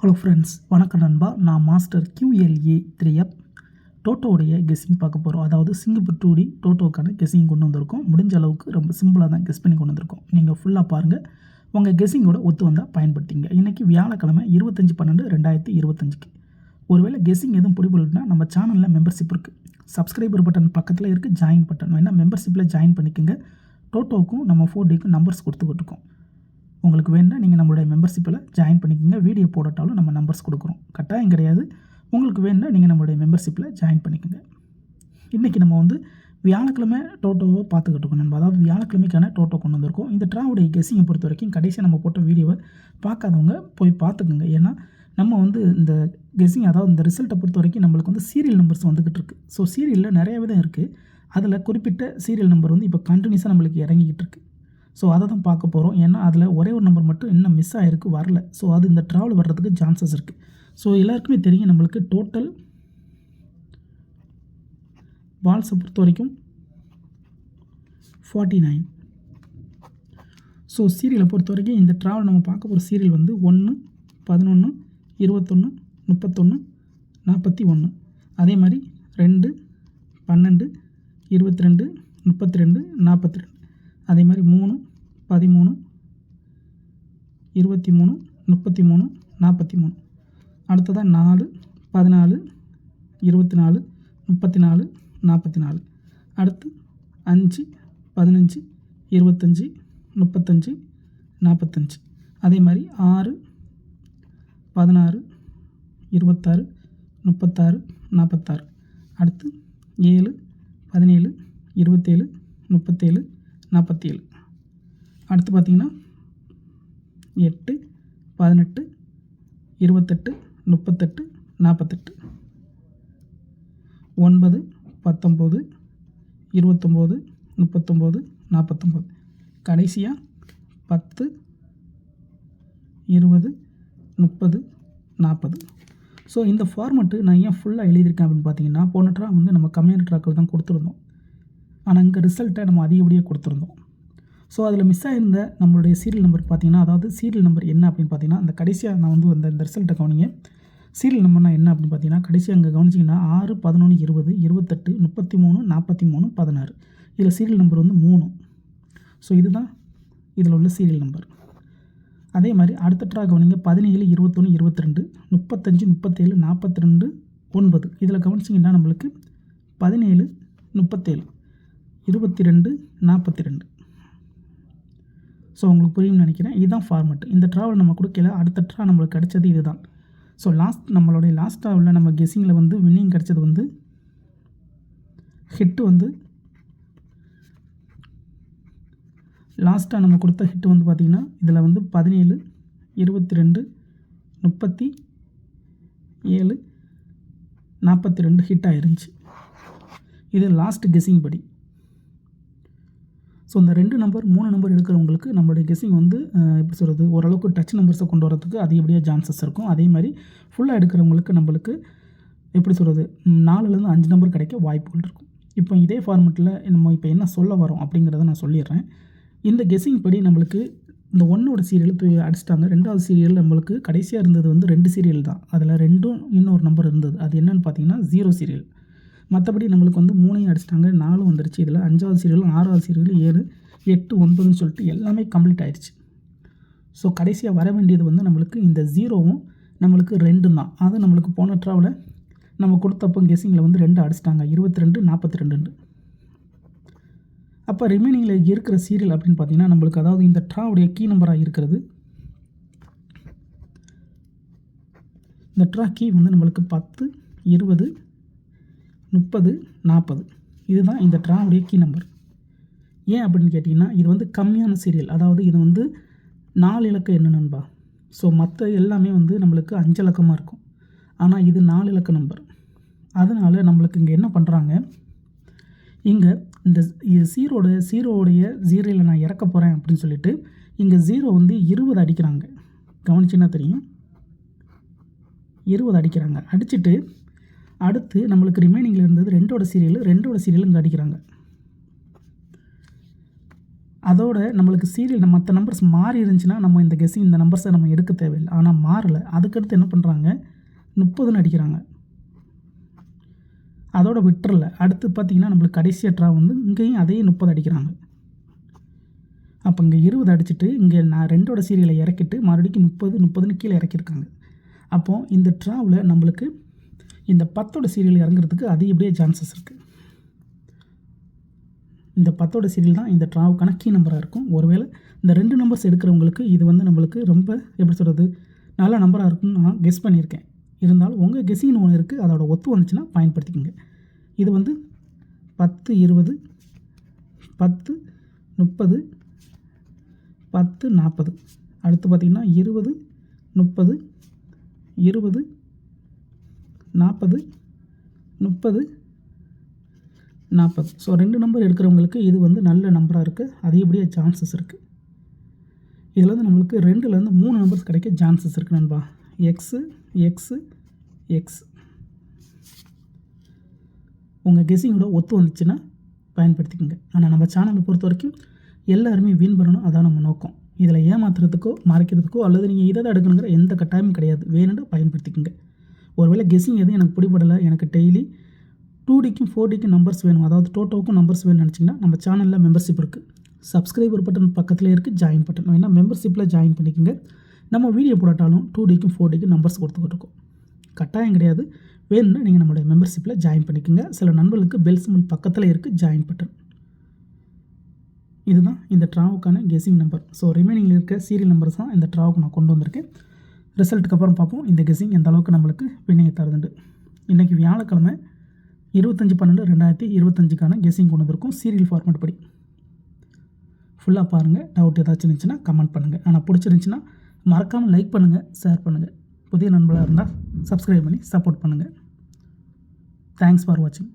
Hello friends, வணக்கம் நண்பா. நான் மாஸ்டர் QLA 3F டோட்டோவுடைய கெஸ்ஸிங் பார்க்க போகிறோம். அதாவது சிங்கப்பூர் 2D டோட்டோக்கான கெஸ்ஸிங் கொண்டு வந்திருக்கோம். முடிஞ்ச அளவுக்கு ரொம்ப சிம்பிளாக தான் கெஸ் பண்ணி கொண்டு வந்திருக்கோம். நீங்கள் ஃபுல்லாக பாருங்கள். உங்கள் கெஸ்ஸிங்கோட ஒத்து வந்தால் பயன்படுத்திங்க. இன்றைக்கி வியாழக்கிழமை 25/12/2025. ஒருவேளை கெஸ்ஸிங் எதுவும் பிடிபடலைன்னா நம்ம சேனலில் மெம்பர்ஷிப் இருக்குது. சப்ஸ்கிரைபர் பட்டன் பக்கத்தில் இருக்குது, ஜாயின் பட்டன் வேணால் மெம்பர்ஷிப்பில் ஜாயின் பண்ணிக்கோங்க. டோட்டோவுக்கும் நம்ம 4Dக்கும் நம்பர்ஸ் கொடுத்துக்கிட்டு இருக்கோம். உங்களுக்கு வேணும்னா நீங்கள் நம்மளுடைய மெம்பர்ஷிப்பில் ஜாயின் பண்ணிக்கோங்க. வீடியோ போடட்டாலும் நம்ம நம்பர்ஸ் கொடுக்குறோம், கட்டாயம் கிடையாது. உங்களுக்கு வேணும்னா நீங்கள் நம்மளுடைய மெம்பர்ஷிப்பில் ஜாயின் பண்ணிக்கோங்க. இன்றைக்கி நம்ம வியாழக்கிழமை டோட்டோவை பார்த்துக்கிட்டு இருக்கோம். நம்ம அதாவது வியாழக்கிழமைக்கான டோட்டோ கொண்டு வந்திருக்கோம். இந்த ட்ராவுடைய கெஸ்ஸிங்கை பொறுத்த வரைக்கும் கடைசியாக நம்ம போட்ட வீடியோவை பார்க்காதவங்க போய் பார்த்துக்குங்க. ஏன்னா நம்ம இந்த கெஸ்ஸிங் அதாவது இந்த ரிசல்ட்டை பொறுத்த வரைக்கும் நம்மளுக்கு சீரியல் நம்பர்ஸ் வந்துக்கிட்டு இருக்குது. ஸோ சீரியலில் நிறைய விதம் இருக்குது. அதில் குறிப்பிட்ட சீரியல் நம்பர் இப்போ கண்டினியூஸாக நம்மளுக்கு இறங்கிக்கிட்டு இருக்குது. ஸோ அதை தான் பார்க்க போகிறோம். ஏன்னா அதில் ஒரே ஒரு நம்பர் மட்டும் இன்னும் மிஸ் ஆகிருக்கு, வரல. ஸோ அது இந்த ட்ராவல் வர்றதுக்கு சான்சஸ் இருக்குது. ஸோ எல்லாருக்குமே தெரியும் நம்மளுக்கு டோட்டல் பால்ஸை பொறுத்த வரைக்கும் 49. ஸோ சீரியலை பொறுத்த வரைக்கும் இந்த ட்ராவல் நம்ம பார்க்க போகிற சீரியல் 1, 11, 21, 31, 41. அதே மாதிரி 2, 12, 22, 32, 42. அதே மாதிரி 3, 13, 23, 33, 43. அடுத்ததாக 4, 14, 24, 34, 44. அடுத்து 5, 15, 25, 35, 45. அதே மாதிரி 6, 16, 26, 36, 46. அடுத்து 7, 17, 27, 37, 47. அடுத்து பார்த்திங்கன்னா 8, 18, 28, 38, 48. 9, 19, 29, 39, 49. கடைசியாக 10, 20, 30, 40. ஸோ இந்த ஃபார்மெட்டு நான் ஏன் ஃபுல்லாக எழுதியிருக்கேன் அப்படின்னு பார்த்தீங்கன்னா, போன ட்ரா நம்ம கம்மியான ட்ராக்கள் தான் கொடுத்துருந்தோம். ஆனால் இங்கே ரிசல்ட்டை நம்ம அதிகப்படியாக கொடுத்துருந்தோம். ஸோ அதில் மிஸ் ஆகிருந்த நம்மளுடைய சீரியல் நம்பர் பார்த்திங்கன்னா, அதாவது சீரியல் நம்பர் என்ன அப்படின்னு பார்த்தீங்கன்னா, அந்த கடைசியாக நான் இந்த ரிசல்ட்டை கவனிங்க. சீரியல் நம்பர்னால் என்ன அப்படின்னு பார்த்தீங்கன்னா, கடைசியாக அங்கே கவனிச்சிங்கன்னா 6, 11, 20, 28, 33, 43, 16. இதில் சீரியல் நம்பர் 3. ஸோ இதுதான் இதில் உள்ள சீரியல் நம்பர். அதே மாதிரி அடுத்த ட்ரா கவனிங்க. 17, 21, 22, 35, 37, 42, 9. இதில் கவனிச்சிங்கன்னா நம்மளுக்கு 17, 37, 22, 42. ஸோ உங்களுக்கு புரியும்னு நினைக்கிறேன். இதுதான் ஃபார்மெட். இந்த ட்ராவல் நம்ம கொடுக்கல. அடுத்த ட்ரா நம்மளுக்கு கிடைச்சது இதுதான். ஸோ நம்மளுடைய லாஸ்ட் ட்ராவில் நம்ம கெஸ்ஸிங்கில் வின்னிங் கிடைச்சது ஹிட்டு லாஸ்ட்டாக நம்ம கொடுத்த ஹிட்டு பார்த்திங்கன்னா இதில் 17, 22, 37, 42 ஹிட் ஆயிருந்துச்சு. இது லாஸ்ட் கெஸ்ஸிங் படி. ஸோ இந்த 2 நம்பர் 3 நம்பர் எடுக்கிறவங்களுக்கு நம்மளுடைய கெஸ்ஸிங் எப்படி சொல்கிறது, ஓரளவுக்கு டச் நம்பர்ஸை கொண்டு வரதுக்கு அதிகப்படியாக சான்சஸ் இருக்கும். அதே மாதிரி ஃபுல்லாக எடுக்கிறவங்களுக்கு நம்மளுக்கு எப்படி சொல்கிறது, 4லேருந்து 5 நம்பர் கிடைக்க வாய்ப்புகள் இருக்கும். இப்போ இதே ஃபார்மெட்டில் நம்ம இப்போ என்ன சொல்ல வரோம் அப்படிங்கிறத நான் சொல்லிடுறேன். இந்த கெஸ்ஸிங் படி நம்மளுக்கு இந்த 1ஓட சீரியல் அடிச்சிட்டாங்க. 2வது சீரியல் நம்மளுக்கு கடைசியாக இருந்தது 2 சீரியல் தான். அதில் 2ம் இன்னொரு நம்பர் இருந்தது. அது என்னென்னு பார்த்தீங்கன்னா 0 சீரியல். மற்றபடி நம்மளுக்கு 3ஐயும் அடிச்சிட்டாங்க, 4 வந்துருச்சு. இதில் 5வது சீரியலும் 6வது சீரியலும் 7, 8, 9ன்னு சொல்லிட்டு எல்லாமே கம்ப்ளீட் ஆயிடுச்சு. ஸோ கடைசியாக வர வேண்டியது நம்மளுக்கு இந்த 0வும் நம்மளுக்கு 2 தான். அது நம்மளுக்கு போன ட்ராவில் நம்ம கொடுத்தப்போ கெஸ்ஸிங்கில் 2 அடிச்சிட்டாங்க, 22, 42. அப்போ ரிமைனிங்கில் இருக்கிற சீரியல் அப்படின்னு பார்த்தீங்கன்னா நம்மளுக்கு அதாவது இந்த ட்ராவுடைய கீ நம்பராக இருக்கிறது, இந்த ட்ரா கீ நம்மளுக்கு 10, 20, 30, 40. இதுதான் இந்த ட்ராவுடைய கீ நம்பர். ஏன் அப்படின்னு கேட்டிங்கன்னா இது கம்மியான சீரியல். அதாவது இது 4 இலக்க எண்ணு நண்பா. ஸோ மற்ற எல்லாமே நம்மளுக்கு 5 இலக்கமாக இருக்கும். ஆனால் இது 4 இலக்க நம்பர். அதனால் நம்மளுக்கு இங்கே என்ன பண்ணுறாங்க, இங்கே இந்த சீரோடைய சீரியலை நான் இறக்க போகிறேன் அப்படின்னு சொல்லிட்டு இங்கே 0 20 அடிக்கிறாங்க. கவனிச்சின்னா தெரியும், 20 அடிக்கிறாங்க. அடிச்சுட்டு அடுத்து நம்மளுக்கு ரிமைனிங்கில் இருந்தது 2ஓட சீரியல் இங்கே அடிக்கிறாங்க. அதோட நம்மளுக்கு சீரியல் மற்ற நம்பர்ஸ் மாறி இருந்துச்சுன்னா நம்ம இந்த கெஸ்ஸிங் இந்த நம்பர்ஸை நம்ம எடுக்க தேவையில்லை. ஆனால் மாறலை. அதுக்கடுத்து என்ன பண்ணுறாங்க, 30ன்னு அடிக்கிறாங்க. அதோட விட்டுறல. அடுத்து பார்த்திங்கன்னா நம்மளுக்கு கடைசி ட்ரா வந்து இங்கேயும் அதே 30 அடிக்கிறாங்க. அப்போ இங்கே 20 அடிச்சுட்டு இங்கே நான் 2ஓட சீரியலை இறக்கிட்டு மறுபடியும் 30ன்னு கீழே இறக்கியிருக்காங்க. அப்போது இந்த ட்ராவில் நம்மளுக்கு இந்த 10ஓட சீரியல் இறங்குறதுக்கு அதிகப்படியே சான்சஸ் இருக்குது. இந்த 10ஓட சீரியல் தான் இந்த ட்ராவுக்கான கீ நம்பராக இருக்கும். ஒருவேளை இந்த 2 நம்பர்ஸ் எடுக்கிறவங்களுக்கு இது வந்து நம்மளுக்கு ரொம்ப எப்படி சொல்கிறது, நல்ல நம்பராக இருக்கும்னு நான் கெஸ் பண்ணியிருக்கேன். இருந்தாலும் உங்கள் கெஸ்ஸிங்னு ஒன்று இருக்குது, அதோட ஒத்து வந்துச்சுன்னா பயன்படுத்திக்கோங்க. இது வந்து 10 20 10 30 10 40. அடுத்து பார்த்திங்கன்னா 20 30 20 40 30 40. ஸோ 2 நம்பர் எடுக்கிறவங்களுக்கு இது வந்து நல்ல நம்பராக இருக்குது, அதிகப்படியே சான்சஸ் இருக்குது. இதில் வந்து நம்மளுக்கு 2லேருந்து 3 நம்பர்ஸ் கிடைக்க சான்சஸ் இருக்குது நண்பா. X x X. உங்கள் கெஸ்ஸிங்கோட ஒத்து வந்துச்சுன்னா பயன்படுத்திக்கோங்க. ஆனால் நம்ம சேனலை பொறுத்த வரைக்கும் எல்லாருமே வின் பண்ணணும், அதான் நம்ம நோக்கம். இதில் ஏமாத்துறதுக்கோ மறைக்கிறதுக்கோ அல்லது நீங்கள் இதை தான் எடுக்கணுங்கிற எந்த கட்டாயமும் கிடையாது. வேணும்னு பயன்படுத்திக்கோங்க. ஒருவேளை கெஸ்ஸிங் எதுவும் எனக்கு பிடிபடலை, எனக்கு டெய்லி 2Dக்கும் 4Dக்கும் நம்பர்ஸ் வேணும், அதாவது டோட்டோவுக்கும் நம்பர்ஸ் வேணும்னு நினச்சிங்கன்னா நம்ம சேனலில் மெம்பர்ஷிப் இருக்குது. சப்ஸ்கிரைபர் பட்டன் பக்கத்தில் இருக்குது, ஜாயின் பட்டன் வேணால் மெம்பர்ஷிப்பில் ஜாயின் பண்ணிக்கோங்க. நம்ம வீடியோ போட்டாலும் 2Dக்கும் 4Dக்கும் நம்பர்ஸ் கொடுத்துக்கிட்டு இருக்கோம். கட்டாயம் கிடையாது. வேணும்னா நீங்கள் நம்மளுடைய மெம்பர்ஷிப்பில் ஜாயின் பண்ணிக்கோங்க. சில நண்பர்களுக்கு பெல் சிம்பிள் பக்கத்தில் இருக்குது, ஜாயின் பட்டன். இதுதான் இந்த ட்ராவுக்கான கெஸ்ஸிங் நம்பர். ஸோ ரிமைனிங்கில் இருக்க சீரியல் நம்பர்ஸ் தான் இந்த ட்ராவுக்கு நான் கொண்டு வந்திருக்கேன். ரிசல்ட்டுக்கு அப்புறம் பார்ப்போம் இந்த கெஸ்ஸிங் எந்த அளவுக்கு நம்மளுக்கு வின்னிங்கை தருதுண்டு. இன்றைக்கி வியாழக்கிழமை 25/12/2025க்கான கெஸ்ஸிங் கொண்டு வந்திருக்கோம் சீரியல் ஃபார்மேட் படி. ஃபுல்லாக பாருங்கள். டவுட் ஏதாச்சும் இருந்துச்சுன்னா கமெண்ட் பண்ணுங்கள். ஆனால் பிடிச்சிருந்துச்சின்னா மறக்காமல் லைக் பண்ணுங்கள், ஷேர் பண்ணுங்கள். புதிய நண்பர்களாக இருந்தால் சப்ஸ்கிரைப் பண்ணி சப்போர்ட் பண்ணுங்கள். தேங்க்ஸ் ஃபார் வாட்சிங்.